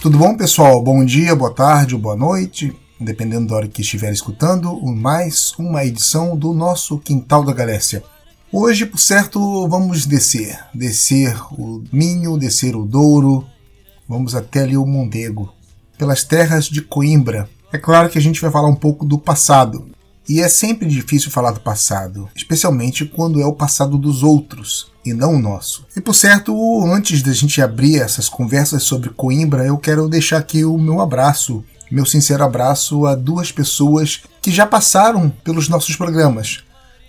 Tudo bom, pessoal? Bom dia, boa tarde ou boa noite, dependendo da hora que estiver escutando, mais uma edição do nosso Quintal da Galécia. Hoje, por certo, vamos descer o Minho, descer o Douro, vamos até ali o Mondego, pelas terras de Coimbra. É claro que a gente vai falar um pouco do passado, e é sempre difícil falar do passado, especialmente quando é o passado dos outros e não o nosso. E por certo, antes da gente abrir essas conversas sobre Coimbra, eu quero deixar aqui o meu sincero abraço a duas pessoas que já passaram pelos nossos programas.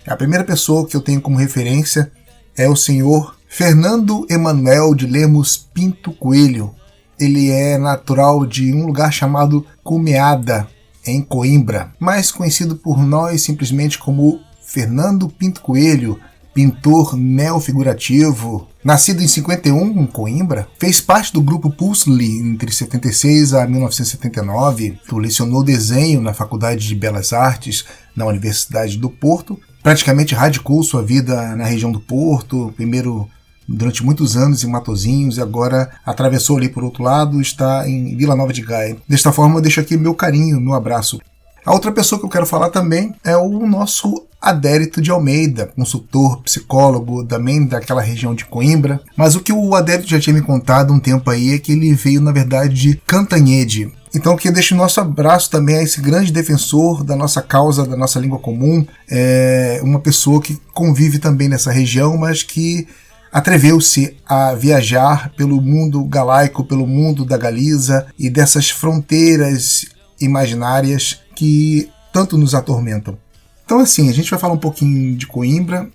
A primeira pessoa que eu tenho como referência é o senhor Fernando Emanuel de Lemos Pinto Coelho. Ele é natural de um lugar chamado Cumeada, em Coimbra, mais conhecido por nós simplesmente como Fernando Pinto Coelho, pintor neofigurativo. Nascido em 51 em Coimbra, fez parte do grupo Pulsley entre 76 a 1979, lecionou desenho na Faculdade de Belas Artes na Universidade do Porto, praticamente radicou sua vida na região do Porto, primeiro durante muitos anos em Matosinhos e agora atravessou ali por outro lado, está em Vila Nova de Gaia. Desta forma eu deixo aqui meu carinho, meu abraço. A outra pessoa que eu quero falar também é o nosso Adérito de Almeida, consultor, psicólogo também daquela região de Coimbra. Mas o que o Adérito já tinha me contado um tempo aí é que ele veio na verdade de Cantanhede. Então aqui deixo o nosso abraço também a esse grande defensor da nossa causa, da nossa língua comum. É uma pessoa que convive também nessa região, mas que atreveu-se a viajar pelo mundo galaico, pelo mundo da Galiza e dessas fronteiras imaginárias que tanto nos atormentam. Então assim, a gente vai falar um pouquinho de Coimbra,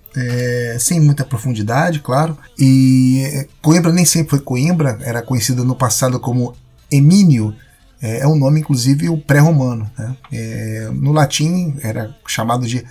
sem muita profundidade, claro. E Coimbra nem sempre foi Coimbra, era conhecida no passado como Emínio, é um nome inclusive o pré-romano, né? No latim era chamado de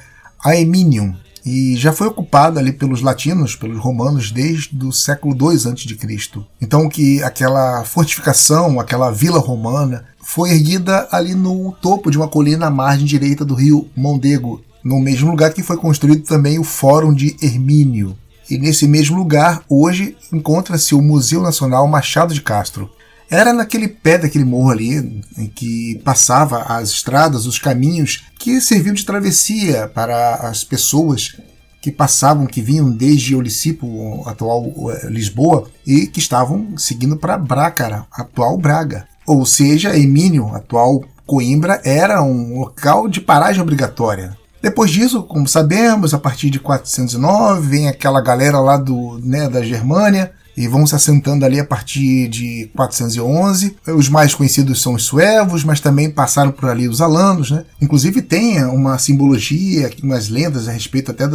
Aeminium, e já foi ocupada ali pelos latinos, pelos romanos, desde o século II a.C. Então que aquela fortificação, aquela vila romana, foi erguida ali no topo de uma colina à margem direita do rio Mondego, no mesmo lugar que foi construído também o Fórum de Hermínio. E nesse mesmo lugar, hoje, encontra-se o Museu Nacional Machado de Castro. Era naquele pé daquele morro ali em que passava as estradas, os caminhos que serviam de travessia para as pessoas que passavam, que vinham desde Olicipo, atual Lisboa, e que estavam seguindo para Brácara, atual Braga. Ou seja, Emínio, atual Coimbra, era um local de paragem obrigatória. Depois disso, como sabemos, a partir de 409, vem aquela galera lá da Germânia, e vão se assentando ali a partir de 411. Os mais conhecidos são os suevos, mas também passaram por ali os alanos, né? Inclusive tem uma simbologia, umas lendas a respeito até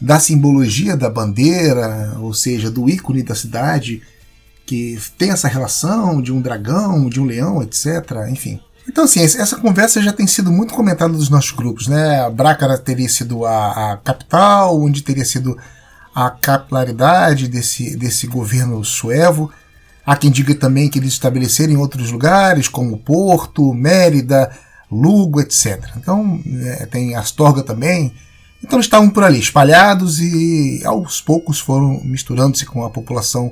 da simbologia da bandeira, ou seja, do ícone da cidade, que tem essa relação de um dragão, de um leão, etc. Enfim. Então, assim, essa conversa já tem sido muito comentada nos nossos grupos, né? A Brácara teria sido a capital, onde teria sido a capilaridade desse governo suevo. Há quem diga também que eles estabeleceram em outros lugares, como Porto, Mérida, Lugo, etc. Então, tem Astorga também. Então, eles estavam por ali, espalhados e aos poucos foram misturando-se com a população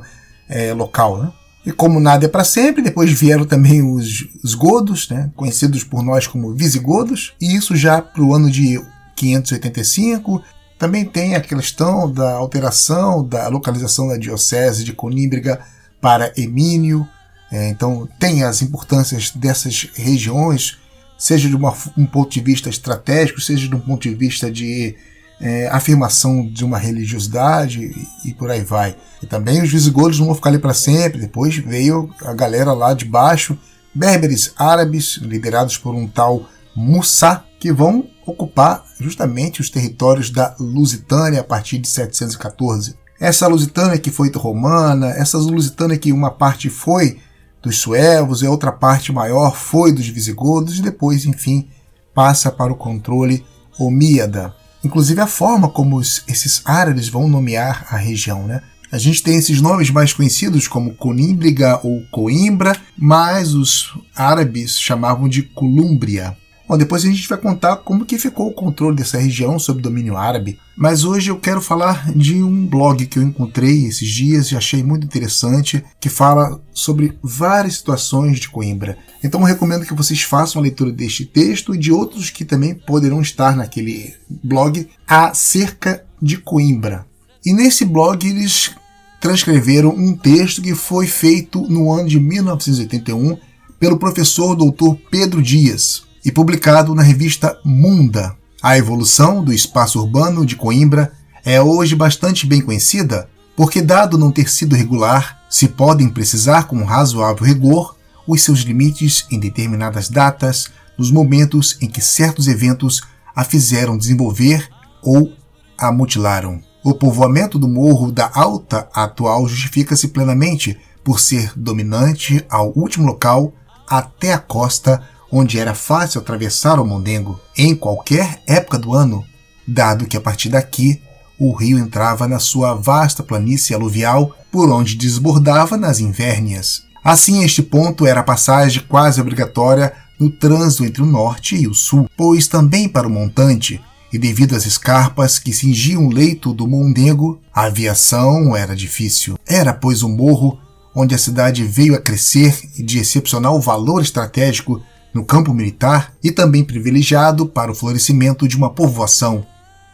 local, né? E como nada é para sempre, depois vieram também os godos, né, conhecidos por nós como visigodos, e isso já para o ano de 585. Também tem a questão da alteração da localização da diocese de Conímbriga para Emínio. Então tem as importâncias dessas regiões, seja de um ponto de vista estratégico, seja de um ponto de vista de afirmação de uma religiosidade e por aí vai. E também os visigodos não vão ficar ali para sempre. Depois veio a galera lá de baixo, berberes árabes, liderados por um tal Mussá, que vão ocupar justamente os territórios da Lusitânia a partir de 714. Essa Lusitânia que foi romana, essa Lusitânia que uma parte foi dos suevos e a outra parte maior foi dos visigodos e depois, enfim, passa para o controle omíada. Inclusive a forma como esses árabes vão nomear a região, né? A gente tem esses nomes mais conhecidos como Conímbriga ou Coimbra, mas os árabes chamavam de Colúmbria. Bom, depois a gente vai contar como que ficou o controle dessa região sob domínio árabe, mas hoje eu quero falar de um blog que eu encontrei esses dias e achei muito interessante, que fala sobre várias situações de Coimbra. Então eu recomendo que vocês façam a leitura deste texto e de outros que também poderão estar naquele blog acerca de Coimbra. E nesse blog eles transcreveram um texto que foi feito no ano de 1981 pelo professor Dr. Pedro Dias e publicado na revista Munda. A evolução do espaço urbano de Coimbra é hoje bastante bem conhecida, porque, dado não ter sido regular, se podem precisar com razoável rigor os seus limites em determinadas datas, nos momentos em que certos eventos a fizeram desenvolver ou a mutilaram. O povoamento do Morro da Alta atual justifica-se plenamente por ser dominante ao último local até a costa, onde era fácil atravessar o Mondengo em qualquer época do ano, dado que a partir daqui o rio entrava na sua vasta planície aluvial, por onde desbordava nas invérnias. Assim, este ponto era a passagem quase obrigatória no trânsito entre o norte e o sul, pois também para o montante, e devido às escarpas que cingiam o leito do Mondengo, a aviação era difícil. Era, pois, um morro onde a cidade veio a crescer de excepcional valor estratégico no campo militar e também privilegiado para o florescimento de uma povoação,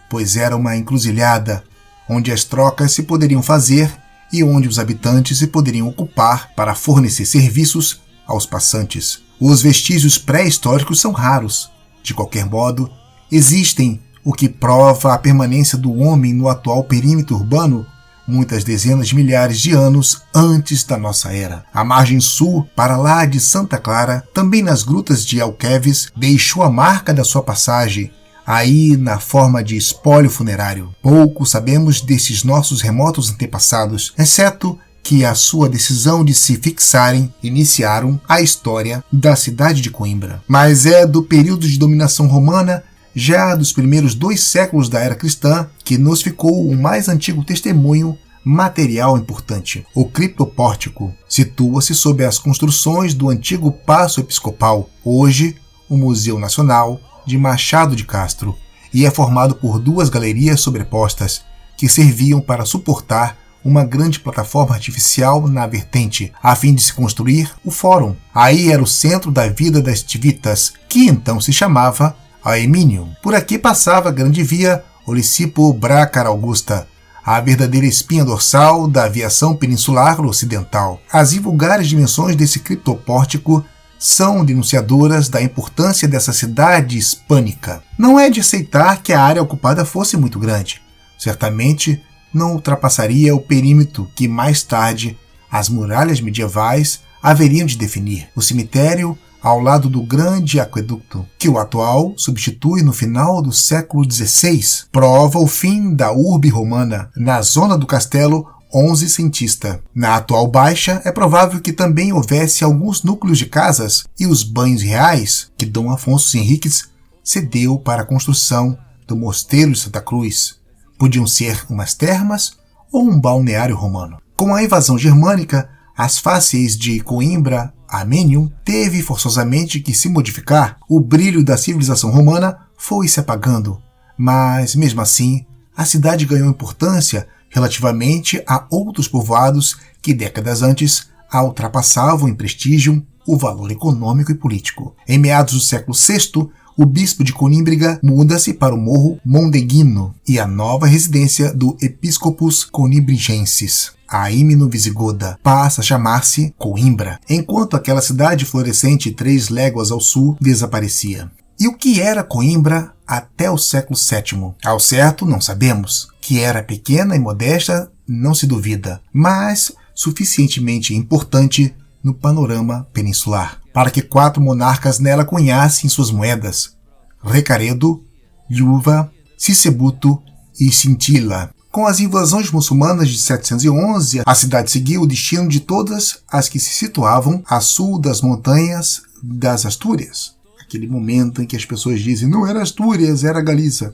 pois era uma encruzilhada onde as trocas se poderiam fazer e onde os habitantes se poderiam ocupar para fornecer serviços aos passantes. Os vestígios pré-históricos são raros. De qualquer modo, existem o que prova a permanência do homem no atual perímetro urbano muitas dezenas de milhares de anos antes da nossa era. A margem sul, para lá de Santa Clara, também nas grutas de Alqueves, deixou a marca da sua passagem, aí na forma de espólio funerário. Pouco sabemos desses nossos remotos antepassados, exceto que a sua decisão de se fixarem iniciaram a história da cidade de Coimbra. Mas é do período de dominação romana, já dos primeiros 2 séculos da era cristã, que nos ficou o mais antigo testemunho material importante. O criptopórtico situa-se sob as construções do antigo Paço Episcopal, hoje o Museu Nacional de Machado de Castro, e é formado por 2 galerias sobrepostas, que serviam para suportar uma grande plataforma artificial na vertente, a fim de se construir o Fórum. Aí era o centro da vida das Tivitas, que então se chamava Aeminium. Por aqui passava a grande via Olicipo-Brácara Augusta, a verdadeira espinha dorsal da aviação peninsular ocidental. As invulgares dimensões desse criptopórtico são denunciadoras da importância dessa cidade hispânica. Não é de aceitar que a área ocupada fosse muito grande. Certamente não ultrapassaria o perímetro que mais tarde as muralhas medievais haveriam de definir. O cemitério ao lado do grande aqueduto, que o atual substitui no final do século XVI, prova o fim da urbe romana, na zona do castelo 1100ista. Na atual Baixa, é provável que também houvesse alguns núcleos de casas e os banhos reais que Dom Afonso Henriques cedeu para a construção do Mosteiro de Santa Cruz. Podiam ser umas termas ou um balneário romano. Com a invasão germânica, as fácies de Coimbra, Aeminium, teve forçosamente que se modificar. O brilho da civilização romana foi se apagando, mas mesmo assim a cidade ganhou importância relativamente a outros povoados que décadas antes a ultrapassavam em prestígio, o valor econômico e político. Em meados do século VI, o bispo de Conímbriga muda-se para o Morro Mondeguino e a nova residência do Episcopus Conimbrigensis, a Himno-Visigoda, passa a chamar-se Coimbra, enquanto aquela cidade florescente 3 léguas ao sul desaparecia. E o que era Coimbra até o século VII? Ao certo, não sabemos. Que era pequena e modesta, não se duvida, mas suficientemente importante no panorama peninsular, para que 4 monarcas nela cunhassem suas moedas: Recaredo, Lhuva, Sisebuto e Cintila. Com as invasões muçulmanas de 711, a cidade seguiu o destino de todas as que se situavam a sul das montanhas das Astúrias. Aquele momento em que as pessoas dizem, não era Astúrias, era Galiza.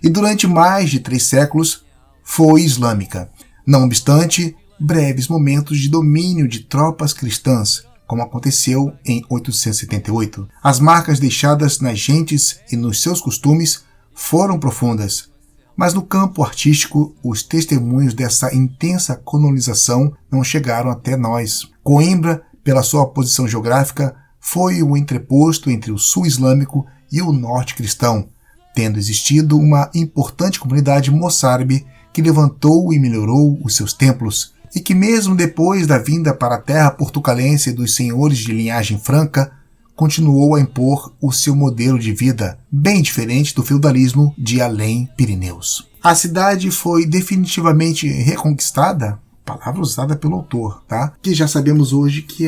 E durante mais de 3 séculos foi islâmica. Não obstante, breves momentos de domínio de tropas cristãs, como aconteceu em 878. As marcas deixadas nas gentes e nos seus costumes foram profundas, mas no campo artístico, os testemunhos dessa intensa colonização não chegaram até nós. Coimbra, pela sua posição geográfica, foi o entreposto entre o sul islâmico e o norte cristão, tendo existido uma importante comunidade moçárabe que levantou e melhorou os seus templos, e que mesmo depois da vinda para a terra portucalense dos senhores de linhagem franca, continuou a impor o seu modelo de vida, bem diferente do feudalismo de além-Pirineus. A cidade foi definitivamente reconquistada, palavra usada pelo autor, tá? Que já sabemos hoje que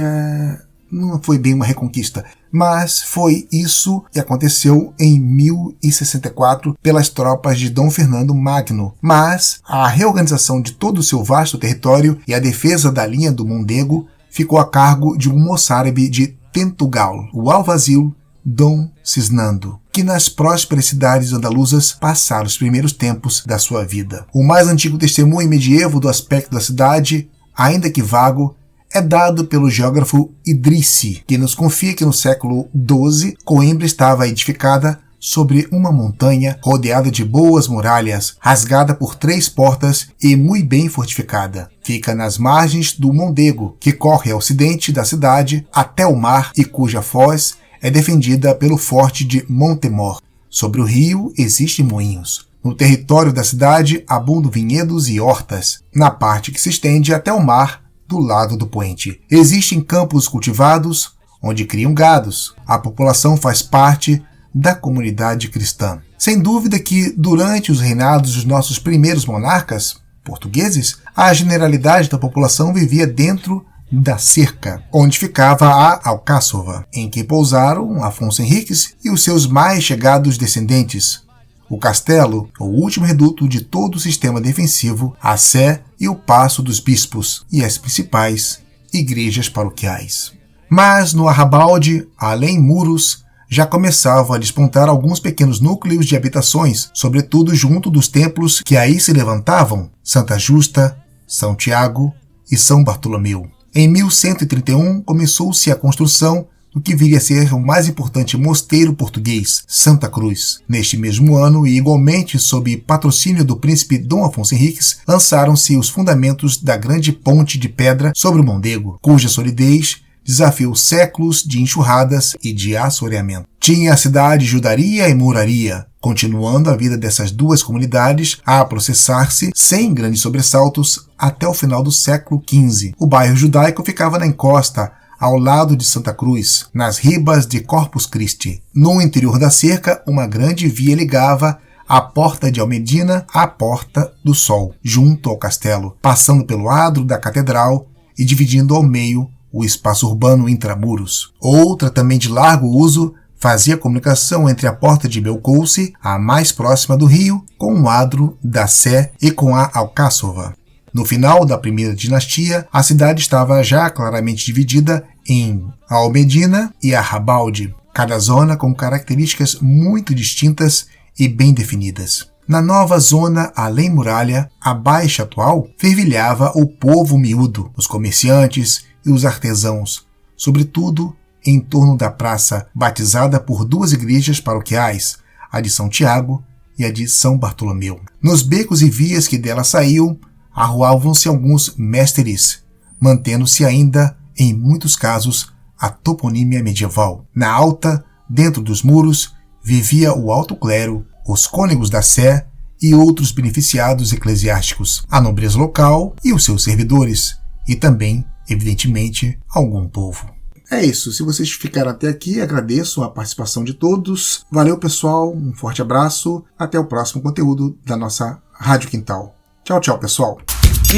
não foi bem uma reconquista, mas foi isso que aconteceu em 1064 pelas tropas de Dom Fernando Magno. Mas a reorganização de todo o seu vasto território e a defesa da linha do Mondego ficou a cargo de um moçárabe de Tentugal, o alvazil Dom Cisnando, que nas prósperas cidades andaluzas passaram os primeiros tempos da sua vida. O mais antigo testemunho medievo do aspecto da cidade, ainda que vago, é dado pelo geógrafo Idrissi, que nos confia que no século XII Coimbra estava edificada sobre uma montanha rodeada de boas muralhas, rasgada por 3 portas e muito bem fortificada. Fica nas margens do Mondego, que corre ao ocidente da cidade até o mar e cuja foz é defendida pelo forte de Montemor. Sobre o rio existem moinhos. No território da cidade abundam vinhedos e hortas, na parte que se estende até o mar do lado do poente. Existem campos cultivados, onde criam gados. A população faz parte da comunidade cristã. Sem dúvida que, durante os reinados dos nossos primeiros monarcas portugueses, a generalidade da população vivia dentro da cerca, onde ficava a Alcáçova, em que pousaram Afonso Henriques e os seus mais chegados descendentes. O castelo, o último reduto de todo o sistema defensivo, a Sé e o Paço dos Bispos e as principais igrejas paroquiais. Mas no arrabalde, além muros, já começavam a despontar alguns pequenos núcleos de habitações, sobretudo junto dos templos que aí se levantavam, Santa Justa, São Tiago e São Bartolomeu. Em 1131 começou-se a construção do que viria a ser o mais importante mosteiro português, Santa Cruz. Neste mesmo ano, e igualmente sob patrocínio do príncipe Dom Afonso Henriques, lançaram-se os fundamentos da grande ponte de pedra sobre o Mondego, cuja solidez desafiou séculos de enxurradas e de assoreamento. Tinha a cidade judaria e moraria, continuando a vida dessas duas comunidades a processar-se sem grandes sobressaltos até o final do século XV. O bairro judaico ficava na encosta, ao lado de Santa Cruz, nas ribas de Corpus Christi. No interior da cerca, uma grande via ligava a Porta de Almedina à Porta do Sol, junto ao castelo, passando pelo adro da catedral e dividindo ao meio o espaço urbano intramuros. Outra, também de largo uso, fazia comunicação entre a Porta de Belcouce, a mais próxima do rio, com o adro da Sé e com a Alcáçova. No final da primeira dinastia, a cidade estava já claramente dividida em Almedina e Arrabalde, cada zona com características muito distintas e bem definidas. Na nova zona além muralha, a baixa atual, fervilhava o povo miúdo, os comerciantes e os artesãos, sobretudo em torno da praça, batizada por 2 igrejas paroquiais, a de São Tiago e a de São Bartolomeu. Nos becos e vias que dela saíam, arruavam-se alguns mestres, mantendo-se ainda, em muitos casos, a toponímia medieval. Na alta, dentro dos muros, vivia o alto clero, os cônegos da Sé e outros beneficiados eclesiásticos, a nobreza local e os seus servidores, e também, evidentemente, algum povo. É isso, se vocês ficaram até aqui, agradeço a participação de todos. Valeu, pessoal, um forte abraço, até o próximo conteúdo da nossa Rádio Quintal. Tchau, tchau, pessoal.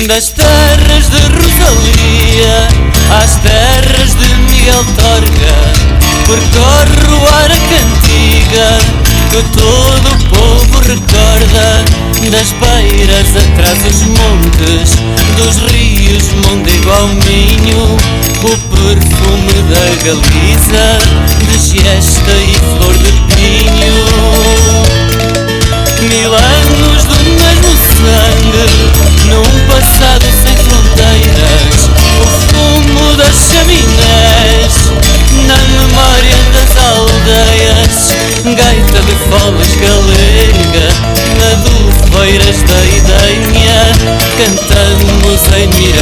Das terras de Rosalia às terras de Miguel Torga, percorre o ar a cantiga que todo o povo recorda. Das beiras atrás dos montes, dos rios Mondego ao Minho, o perfume da Galiza, de giesta e flor de pinho. 1000 anos do mesmo sangue, num passado sem fronteiras, o fumo das chaminés hei de mirar.